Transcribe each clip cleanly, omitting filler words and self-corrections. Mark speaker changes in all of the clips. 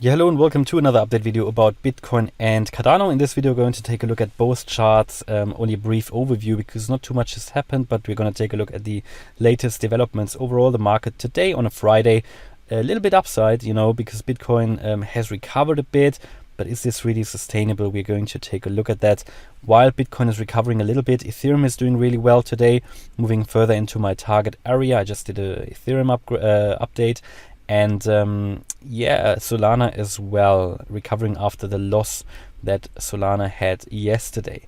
Speaker 1: Yeah, hello and welcome to another update video about Bitcoin and Cardano. In this video, we're going to take a look at both charts, only a brief overview because not too much has happened, but we're going to take a look at the latest developments. Overall, the market today on a Friday, a little bit upside, because Bitcoin has recovered a bit, but is this really sustainable? We're going to take a look at that. While Bitcoin is recovering a little bit, Ethereum is doing really well today, moving further into my target area. I just did a Ethereum update. And yeah, Solana as well, recovering after the loss that Solana had yesterday.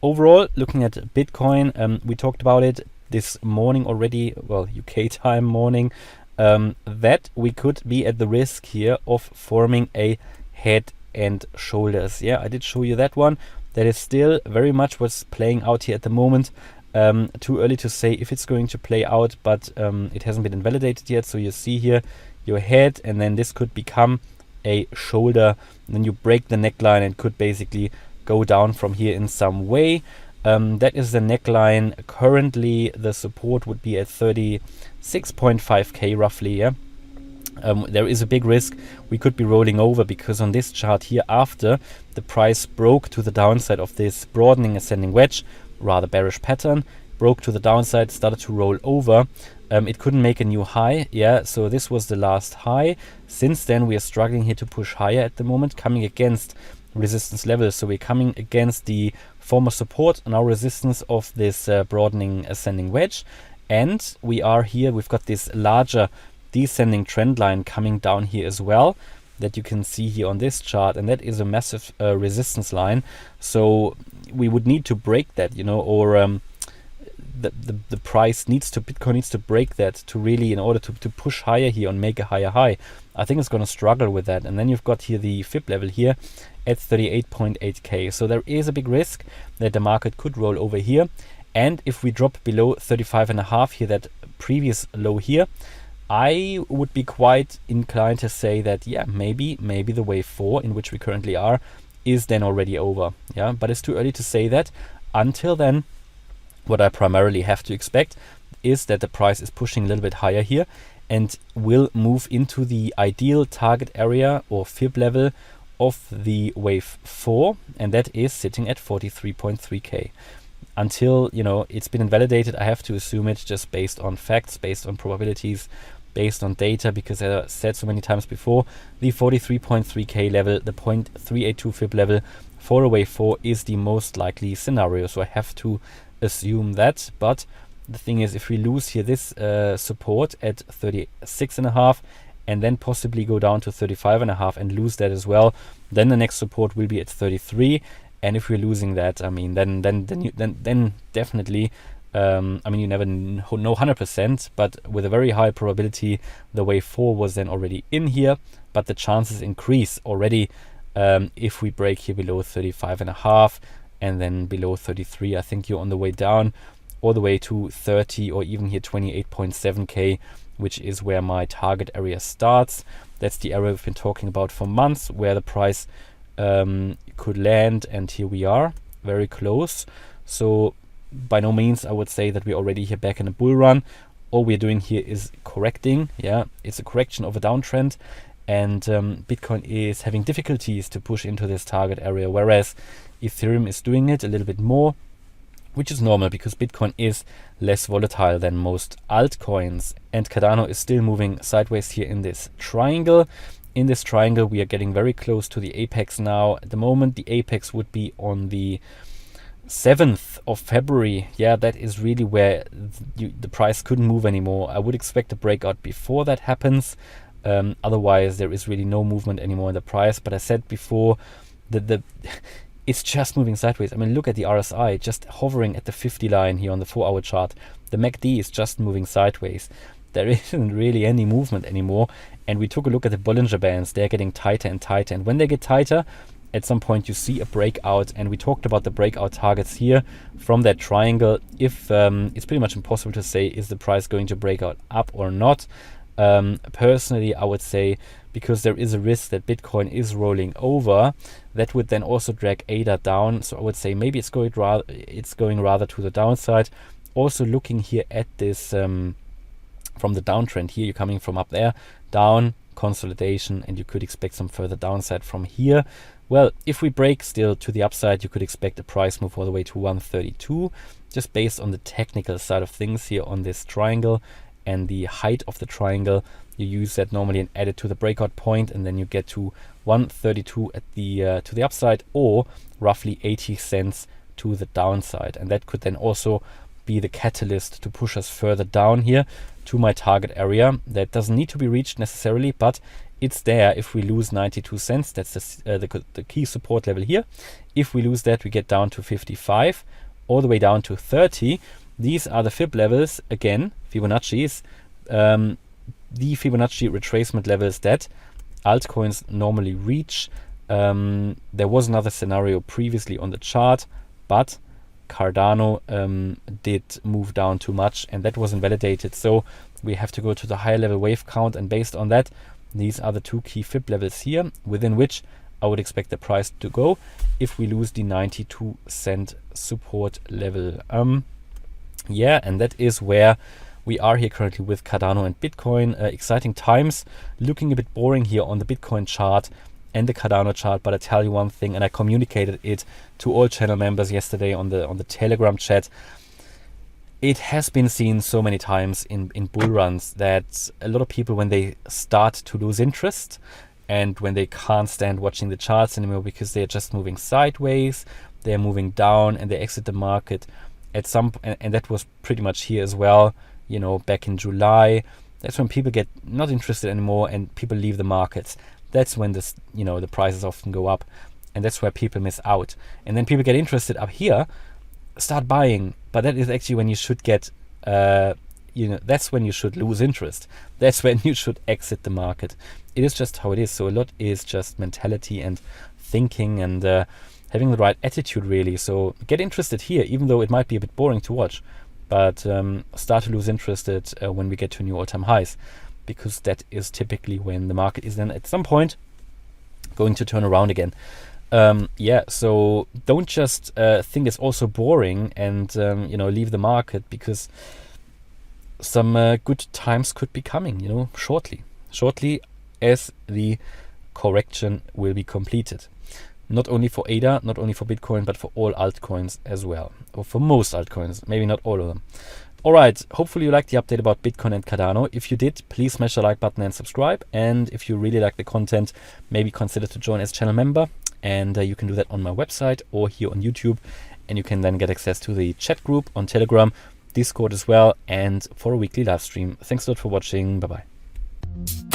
Speaker 1: Overall, looking at Bitcoin, we talked about it this morning already, well, UK time morning, that we could be at the risk here of forming a head and shoulders. Yeah, I did show you that one. That is still very much what's playing out here at the moment. Too early to say if it's going to play out, but it hasn't been invalidated yet. So you see here your head, and then this could become a shoulder, and then you break the neckline and could basically go down from here in some way. That is the neckline. Currently the support would be at 36.5k roughly. Yeah, there is a big risk we could be rolling over, because on this chart here, after the price broke to the downside of this broadening ascending wedge, rather bearish pattern, broke to the downside, started to roll over. It couldn't make a new high. Yeah, so this was the last high. Since then we are struggling here to push higher at the moment, coming against resistance levels. So we're coming against the former support, now resistance of this broadening ascending wedge, and we are here, we've got this larger descending trend line coming down here as well, that you can see here on this chart, and that is a massive resistance line. So we would need to break that, or the price needs to, Bitcoin needs to break that to really, in order to push higher here and make a higher high. I think it's going to struggle with that. And then you've got here the fib level here at 38.8k. So there is a big risk that the market could roll over here. And if we drop below 35.5 here, that previous low here, I would be quite inclined to say that, yeah, maybe the wave 4 in which we currently are is then already over. Yeah, but it's too early to say that. Until then, what I primarily have to expect is that the price is pushing a little bit higher here and will move into the ideal target area or fib level of the wave 4, and that is sitting at 43.3k. Until, it's been invalidated, I have to assume it just based on facts, based on probabilities, based on data, because as I said so many times before, the 43.3k level, the 0.382 fib level for a wave 4 is the most likely scenario. So I have to assume that. But the thing is, if we lose here this support at 36.5 and then possibly go down to 35.5 and lose that as well, then the next support will be at 33. And if we're losing that, I mean, then definitely, you never know 100%, but with a very high probability, the wave 4 was then already in here, but the chances increase already if we break here below 35.5 and then below 33. I think you're on the way down all the way to 30 or even here 28.7k, which is where my target area starts. That's the area we've been talking about for months, where the price could land, and here we are, very close. So by no means I would say that we're already here back in a bull run. All we're doing here is correcting. Yeah, it's a correction of a downtrend, and Bitcoin is having difficulties to push into this target area, whereas Ethereum is doing it a little bit more, which is normal because Bitcoin is less volatile than most altcoins. And Cardano is still moving sideways here in this triangle. In this triangle, we are getting very close to the apex now. At the moment, the apex would be on the 7th of February. Yeah, that is really where the price couldn't move anymore. I would expect a breakout before that happens. Otherwise, there is really no movement anymore in the price. But I said before that it's just moving sideways. I mean, look at the RSI, just hovering at the 50 line here on the 4-hour chart. The MACD is just moving sideways. There isn't really any movement anymore. And we took a look at the Bollinger Bands. They're getting tighter and tighter. And when they get tighter, at some point you see a breakout. And we talked about the breakout targets here from that triangle. If it's pretty much impossible to say, is the price going to break out up or not? Personally, I would say, because there is a risk that Bitcoin is rolling over, that would then also drag ADA down. So I would say maybe it's going rather to the downside. Also looking here at this from the downtrend here, you're coming from up there down consolidation, and you could expect some further downside from here. Well, if we break still to the upside, you could expect a price move all the way to 132, just based on the technical side of things here on this triangle and the height of the triangle. You use that normally and add it to the breakout point, and then you get to 132 at the to the upside, or roughly 80 cents to the downside. And that could then also be the catalyst to push us further down here to my target area. That doesn't need to be reached necessarily, but it's there if we lose 92 cents. That's the key support level here. If we lose that, we get down to 55, all the way down to 30. These are the fib levels, again, Fibonacci's, the Fibonacci retracement levels that altcoins normally reach. There was another scenario previously on the chart, but Cardano did move down too much, and that wasn't validated. So we have to go to the higher level wave count, and based on that, these are the two key fib levels here, within which I would expect the price to go if we lose the 92 cent support level. Yeah, and that is where we are here currently with Cardano and Bitcoin. Exciting times. Looking a bit boring here on the Bitcoin chart and the Cardano chart, but I tell you one thing, and I communicated it to all channel members yesterday on the Telegram chat. It has been seen so many times in bull runs that a lot of people, when they start to lose interest and when they can't stand watching the charts anymore because they're just moving sideways, they're moving down, and they exit the market at some and that was pretty much here as well, you know, back in July. That's when people get not interested anymore and people leave the markets. That's when this, you know, the prices often go up, and that's where people miss out. And then people get interested up here, start buying, but that is actually when you should get, you know, that's when you should lose interest. That's when you should exit the market. It is just how it is. So a lot is just mentality and thinking and having the right attitude, really. So get interested here, even though it might be a bit boring to watch, but start to lose interest when we get to new all-time highs, because that is typically when the market is then at some point going to turn around again. Yeah, so don't just think it's also boring and you know, leave the market, because some good times could be coming, you know, shortly as the correction will be completed. Not only for ADA, not only for Bitcoin, but for all altcoins as well, or for most altcoins, maybe not all of them. All right, hopefully you liked the update about Bitcoin and Cardano. If you did, please smash the like button and subscribe. And if you really like the content, maybe consider to join as channel member. And you can do that on my website or here on YouTube. And you can then get access to the chat group on Telegram, Discord as well, and for a weekly live stream. Thanks a lot for watching. Bye-bye.